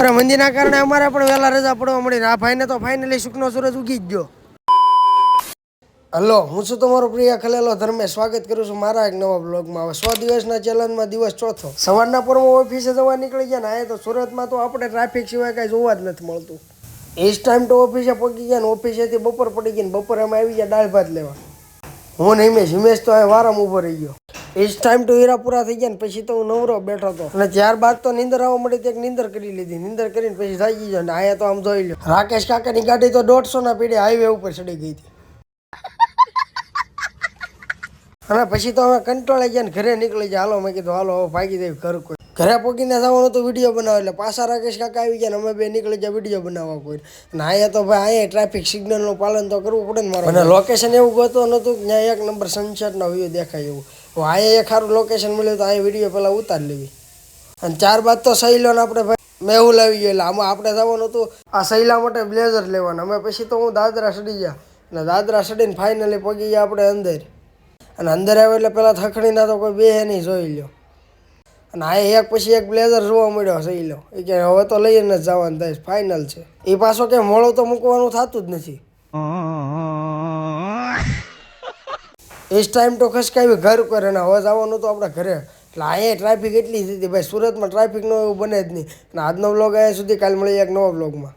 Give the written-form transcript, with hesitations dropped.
અરે મંદીના કારણે અમારે પણ વહેલા રજા પડવા મળી. આ ભાઈને તો ફાઇનલી સુખનો સૂરજ ઉગી જ ગયો. હલો, હું છું તમારો પ્રિય ખલેલો ધર્મેશ. સ્વાગત કરું છું મારા એક નવા બ્લોગમાં. હવે 100 દિવસના ચેલેન્જમાં દિવસ ચોથો. સવારના પોરમાં ઓફિસે જવા નીકળી ગયા ને આ તો સુરતમાં તો આપણે ટ્રાફિક સિવાય કાંઈ જોવા જ નથી મળતું. એ જ ટાઈમ તો ઓફિસે પહોંચી ગયા ને ઓફિસેથી બપોર પડી ગઈ ને બપોરે અમે આવી ગયા દાળ ભાત લેવા. હું ને હિમેશ તો વારામ ઊભો રહી ગયો. એ જ ટાઈમ તો હીરા પૂરા થઈ ગયા ને પછી તો હું નવરો બેઠો હતો અને ત્યારબાદ તો નીંદર આવવા મળી તો એક નીંદર કરી લીધી. નીંદર કરીને પછી જાગી ગયો ને આયા તો આમ જોઈ લો રાકેશ કાકાની ગાડી તો 150 ના પીડે હાઈવે ઉપર ચડી ગઈ હતી. અને પછી તો અમે કંટ્રોલ ગયા ને ઘરે નીકળી ગયા. હાલો મેં કીધું હાલો હવે ભાગી દઈ ઘર. કોઈ ઘરે પોગીને જવાનું તો વિડીયો બનાવે એટલે પાછા રાકેશ કાકા આવી ગયા ને અમે બે નીકળી ગયા વિડીયો બનાવવા. કોઈ અને અહીંયા તો ભાઈ અહીંયા ટ્રાફિક સિગ્નલનું પાલન તો કરવું પડે ને મારે. અને લોકેશન એવું ગોતો નહોતું કે ત્યાં એક નંબર સનસેટનો વ્યૂ દેખાય એવું. અહીંયા એક સારું લોકેશન મળ્યું તો અહીંયા વિડીયો પહેલાં ઉતારી લેવી. અને ત્યારબાદ તો સહેલોને આપણે ભાઈ મેહુલ આવી ગયો એટલે આમાં આપણે જવાનું હતું આ સહેલા માટે બ્લેઝર લેવાનું. અમે પછી તો હું દાદરા ચડી ગયા અને દાદરા ચડીને ફાઇનલી પગી ગયા આપણે અંદર. અને અંદર આવે એટલે પેલા થખડીના તો કોઈ બે નહીં જોઈ લો. અને આ એક પછી એક બ્લેઝર જોવા મળ્યો સહી લો એ કે હવે તો લઈને જ જવાનું થાય ફાઇનલ છે. એ પાછો કે મોડું તો મૂકવાનું થતું જ નથી. એ જ ટાઈમ તો ખસકાવી ઘર કરે અને હવે જવાનું તો આપણે ઘરે. એટલે અહીંયા ટ્રાફિક એટલી હતી ભાઈ. સુરતમાં ટ્રાફિકનો એવું બને જ નહીં. અને આજનો બ્લોગ અહીંયા સુધી. કાલે મળીએ એક નવા બ્લોગમાં.